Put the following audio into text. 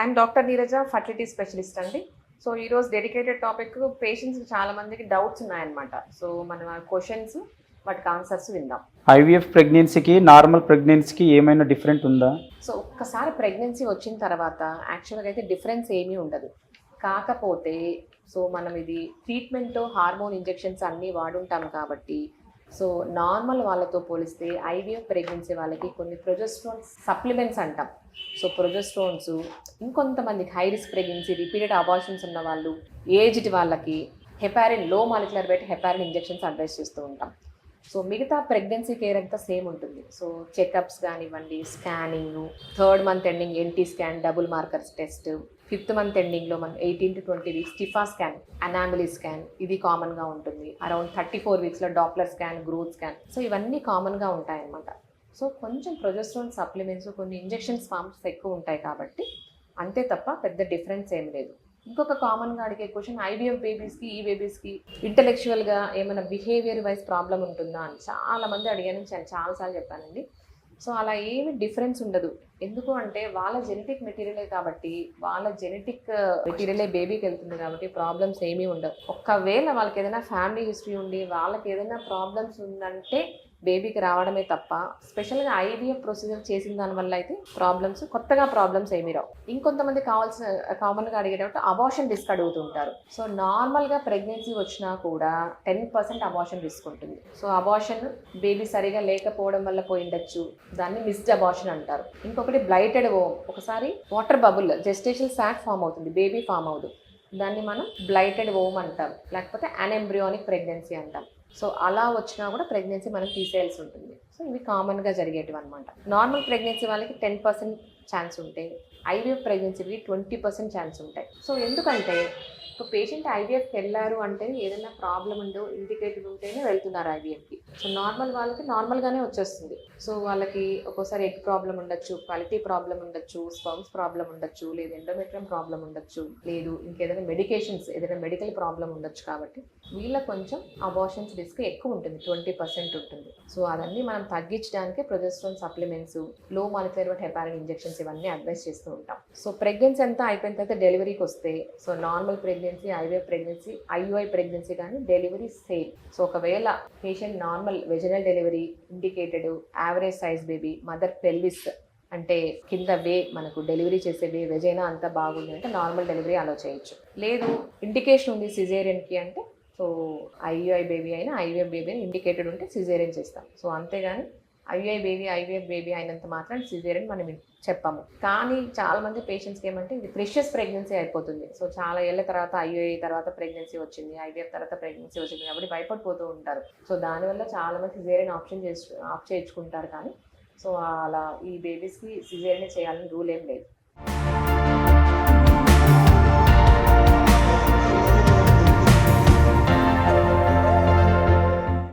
I'm doctor Neeraja, fertility specialist అండి. So ఈరోజు dedicated topic పేషెంట్స్కి చాలా మందికి డౌట్స్ ఉన్నాయన్నమాట. సో మనం ఆ క్వశ్చన్స్ వాటికి ఆన్సర్స్ విందాం. ఐవీఎఫ్ ప్రెగ్నెన్సీకి నార్మల్ ప్రెగ్నెన్సీకి ఏమైనా డిఫరెంట్ ఉందా? సో ఒక్కసారి ప్రెగ్నెన్సీ వచ్చిన తర్వాత యాక్చువల్గా అయితే డిఫరెన్స్ ఏమీ ఉండదు. కాకపోతే సో మనం ఇది ట్రీట్మెంట్ హార్మోన్ ఇంజెక్షన్స్ అన్నీ వాడుంటాం కాబట్టి సో నార్మల్ వాళ్ళతో పోలిస్తే ఐవీఎఫ్ ప్రెగ్నెన్సీ వాళ్ళకి కొన్ని ప్రొజెస్ట్రాన్ సప్లిమెంట్స్ అంటాం. సో ప్రొజెస్ట్రాన్స్ ఇంకొంతమందికి high risk pregnancy repeated abortions ఉన్న వాళ్ళు, ఏజ్డ్ వాళ్ళకి heparin low molecular weight heparin injections advise చేస్తూ ఉంటాం. సో మిగతా ప్రెగ్నెన్సీ కేర్ అంతా సేమ్ ఉంటుంది. సో చెకప్స్ కానివ్వండి, scanning, 3rd month ending NT scan, double markers test, 5th month ఎండింగ్లో మనం 18 to 20 weeks TIFFA scan, anomaly scan ఇది కామన్గా ఉంటుంది. అరౌండ్ 34 వీక్స్లో Doppler scan, growth scan, so ఇవన్నీ కామన్గా ఉంటాయన్నమాట. సో కొంచెం ప్రొజెస్ట్రాన్ సప్లిమెంట్స్, కొన్ని ఇంజెక్షన్స్ ఫార్మ్స్ ఎక్కువ ఉంటాయి కాబట్టి అంతే తప్ప పెద్ద డిఫరెన్స్ ఏం లేదు. ఇంకొక కామన్గా అడిగే క్వశ్చన్, ఐవీఎఫ్ బేబీస్కి ఈ బేబీస్కి ఇంటలెక్చువల్గా ఏమైనా బిహేవియర్ వైజ్ ప్రాబ్లం ఉంటుందా అని చాలామంది అడిగాను, చాలాసార్లు చెప్పానండి. సో అలా ఏమి డిఫరెన్స్ ఉండదు. ఎందుకు అంటే వాళ్ళ జెనెటిక్ మెటీరియలే కాబట్టి, వాళ్ళ జెనెటిక్ మెటీరియలే బేబీకి వెళ్తుంది కాబట్టి ప్రాబ్లమ్స్ ఏమీ ఉండవు. ఒక్కవేళ వాళ్ళకి ఏదైనా ఫ్యామిలీ హిస్టరీ ఉండి వాళ్ళకి ఏదైనా ప్రాబ్లమ్స్ ఉందంటే బేబీకి రావడమే తప్ప స్పెషల్గా ఐవీఎఫ్ ప్రొసీజర్ చేసిన దానివల్ల అయితే కొత్తగా ప్రాబ్లమ్స్ ఏమీ రావు. ఇంకొంతమంది కామన్గా అడిగేటప్పుడు అబార్షన్ రిస్క్ అడుగుతుంటారు. సో నార్మల్గా ప్రెగ్నెన్సీ వచ్చినా కూడా 10% అబార్షన్ రిస్క్ ఉంటుంది. సో అబార్షన్ బేబీ సరిగా లేకపోవడం వల్ల పోయిండొచ్చు, దాన్ని మిస్డ్ అబార్షన్ అంటారు. ఇంకొకటి బ్లైటెడ్ ఓమ్, ఒకసారి వాటర్ బబుల్ జెస్టేషనల్ సాక్ ఫామ్ అవుతుంది, బేబీ ఫామ్ అవుతుంది, దాన్ని మనం బ్లైటెడ్ ఓమ్ అంటాం, లేకపోతే అనెంబ్రియానిక్ ప్రెగ్నెన్సీ అంటాం. సో అలా వచ్చినా కూడా ప్రెగ్నెన్సీ మనం తీసేయాల్సి ఉంటుంది. సో ఇవి కామన్గా జరిగేటివి అనమాట. నార్మల్ ప్రెగ్నెన్సీ వాళ్ళకి 10% ఛాన్స్ ఉంటే ఐవీఎఫ్ ప్రెగ్నెన్సీకి 20% ఛాన్స్ ఉంటాయి. సో ఎందుకంటే ఒక పేషెంట్ ఐవీఎఫ్కి వెళ్ళారు అంటే ఏదైనా ప్రాబ్లం ఉందో ఇండికేటివ్ ఉంటేనే వెళ్తున్నారు ఐవీఎఫ్కి. సో నార్మల్ వాళ్ళకి నార్మల్గానే వచ్చేస్తుంది. సో వాళ్ళకి ఒక్కోసారి ఎగ్ ప్రాబ్లం ఉండొచ్చు, క్వాలిటీ ప్రాబ్లం ఉండొచ్చు, స్పర్మ్స్ ప్రాబ్లం ఉండొచ్చు, లేదు ఎండోమెట్రియం ప్రాబ్లం ఉండొచ్చు, లేదు ఇంకేదైనా మెడికేషన్స్ ఏదైనా మెడికల్ ప్రాబ్లం ఉండొచ్చు. కాబట్టి వీళ్ళకి కొంచెం అబార్షన్స్ రిస్క్ ఎక్కువ ఉంటుంది, 20% ఉంటుంది. సో అవన్నీ మనం తగ్గించడానికి ప్రొజెస్ట్రాన్ సప్లిమెంట్స్, లో మాలిక్యులర్ వెయిట్ హెపారిన్ ఇంజెక్షన్స్ ఇవన్నీ అడ్వైస్ చేస్తూ ఉంటాం. సో ప్రెగ్నెన్సీ అంతా అయిపోయిన తర్వాత డెలివరీకి వస్తే, so normal pregnancy, IVF pregnancy, IUI pregnancy కానీ డెలివరీ సేమ్. సో ఒకవేళ patient normal vaginal delivery indicated, average size baby, mother pelvis అంటే కింద వే మనకు డెలివరీ చేసే వే వెజైనా అంతా బాగుంది అంటే నార్మల్ డెలివరీ అలో చేయొచ్చు. లేదు ఇండికేషన్ ఉంది సిజేరియన్కి అంటే సో ఐయుఐ బేబీ అయినా ఐవీఎఫ్ బేబీ అయినా ఇండికేటెడ్ ఉంటే సిజేరియన్ చేస్తాం. సో అంతేగాని ఐయుఐ బేబీ ఐవీఎఫ్ బేబీ అయినంత మాత్రం సిజేరియన్ మనం చెప్పాము. కానీ చాలామంది పేషెంట్స్కి ఏమంటే ఇది ప్రెషియస్ ప్రెగ్నెన్సీ అయిపోతుంది. సో చాలా ఏళ్ళ తర్వాత ఐయుఐ తర్వాత ప్రెగ్నెన్సీ వచ్చింది, ఐవీఎఫ్ తర్వాత ప్రెగ్నెన్సీ వచ్చింది కాబట్టి భయపడిపోతూ ఉంటారు. సో దానివల్ల చాలామంది సిజేరియన్ ఆప్షన్ చేయించుకుంటారు. కానీ సో అలా ఈ బేబీస్కి సిజేరియన్ చేయాలని రూల్ ఏం లేదు.